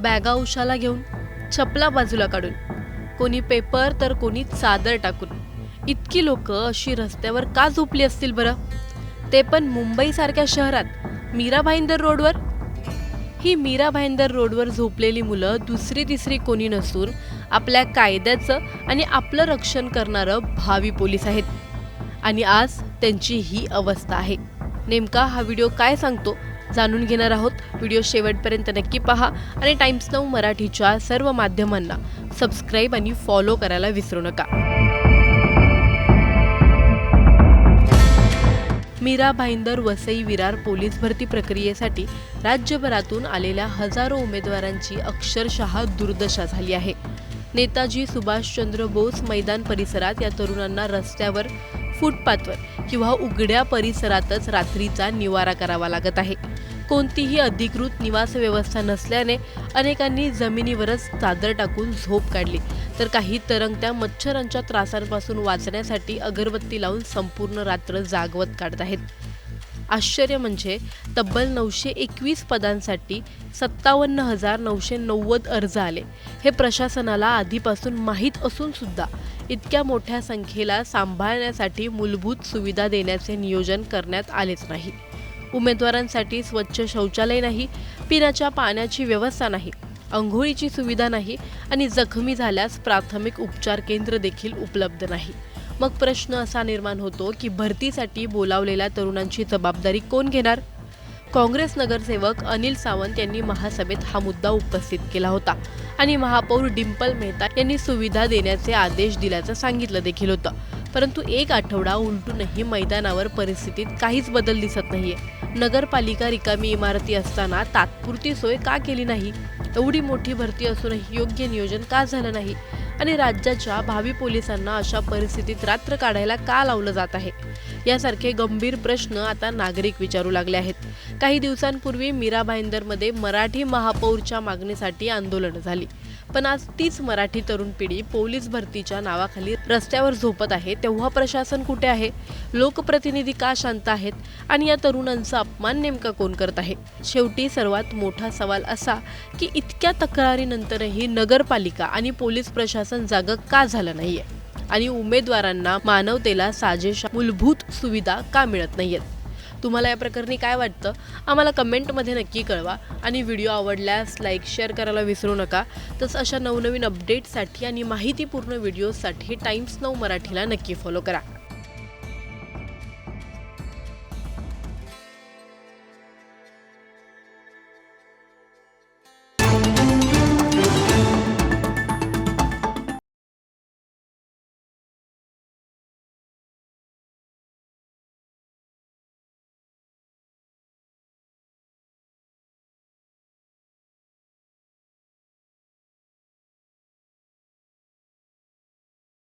बॅगा उशाला घेऊन, चपला बाजूला काढून, कोणी पेपर तर कोणी चादर टाकून इतकी लोक अशी रस्त्यावर का झोपली असतील बरं? ते पण मुंबईसारख्या शहरात मीरा भाईंदर रोडवर. ही मीरा भाईंदर रोडवर झोपलेली मुलं दुसरी तिसरी कोणी नसून आपल्या कायद्याचं आणि आपलं रक्षण करणारं भावी पोलीस आहेत. आणि आज त्यांची ही अवस्था आहे. नेमका हा व्हिडिओ काय सांगतो जाणून घेणार आहोत. व्हिडिओ शेवटपर्यंत नक्की पहा आणि टाइम्स नाऊ मराठीच्या सर्व माध्यमांना सबस्क्राईब आणि फॉलो करायला विसरू नका. मीरा भाईंदर वसई विरार पोलीस भरती प्रक्रियेसाठी राज्यभरातून आलेल्या हजारो उमेदवारांची अक्षरशः दुर्दशा झाली आहे. नेताजी सुभाषचंद्र बोस मैदान परिसरात या तरुणांना रस्त्यावर, फुटपाथवर किंवा उघड्या परिसरातच रात्रीचा निवारा करावा लागत आहे. कोणतीही अधिकृत निवास व्यवस्था नसल्याने अनेकांनी जमिनीवरच चादर टाकून झोप काढली, तर काही तरंगत्या मच्छरांच्या त्रासांपासून वाचण्यासाठी अगरबत्ती लावून संपूर्ण रात्र जागवत काढत आहेत. आश्चर्य म्हणजे तब्बल 921 पदांसाठी 57,990 अर्ज आले. हे प्रशासनाला आधीपासून माहीत असून सुद्धा इतक्या मोठ्या संख्येला सांभाळण्यासाठी मूलभूत सुविधा देण्याचे नियोजन करण्यात आलेच नाही. उमेदवारांसाठी स्वच्छ शौचालय नाही, पिण्याच्या पाण्याची व्यवस्था नाही, अंघोळीची सुविधा नाही आणि जखमी झाल्यास प्राथमिक उपचार केंद्र देखील उपलब्ध नाही. मग प्रश्न असा निर्माण होतो की भरतीसाठी बोलावलेल्या तरुणांची जबाबदारी कोण घेणार? काँग्रेस नगरसेवक अनिल सावंत यांनी महासभेत हा मुद्दा उपस्थित केला होता आणि महापौर डिंपल मेहता यांनी सुविधा देण्याचे आदेश दिल्याचं सांगितलं देखील होतं. परंतु एक आठवडा उलटूनही मैदानावर परिस्थितीत काहीच बदल दिसत नाहीये. नगरपालिका रिकामी इमारती असताना तात्पुरती सोय का केली नाही? एवढी मोठी भरती असूनही योग्य नियोजन का झालं नाही? आणि राज्याच्या भावी पोलिसांना अशा परिस्थितीत रात्र काढायला का लावलं जात आहे? यासारखे गंभीर प्रश्न आता नागरिक विचारू लागले आहेत. काही दिवसांपूर्वी मीरा भाईंदरमध्ये मराठी महापौरच्या मागणीसाठी आंदोलन झाली, पण आज तीच मराठी तरुण पिढी पोलीस भरतीच्या नावाखाली रस्त्यावर झोपत आहे. तेव्हा प्रशासन कुठे आहे? लोकप्रतिनिधी का शांत आहेत? आणि या तरुणांचा अपमान नेमका कोण करत आहे? शेवटी सर्वात मोठा सवाल असा की इतक्या तक्रारीनंतरही नगरपालिका आणि पोलीस प्रशासन जागं का झालं नाहीये? आणि उमेदवारांना मानवतेला साजेशा मूलभूत सुविधा का मिळत नाहीयेत? तुम्हाला या प्रकरणी काय वाटतं? आम्हाला कमेंटमध्ये नक्की कळवा. आणि व्हिडिओ आवडल्यास लाईक, शेअर करायला विसरू नका. तसंच अशा नवनवीन अपडेट्ससाठी आणि माहितीपूर्ण व्हिडिओसाठी टाइम्स नाऊ मराठीला नक्की फॉलो करा.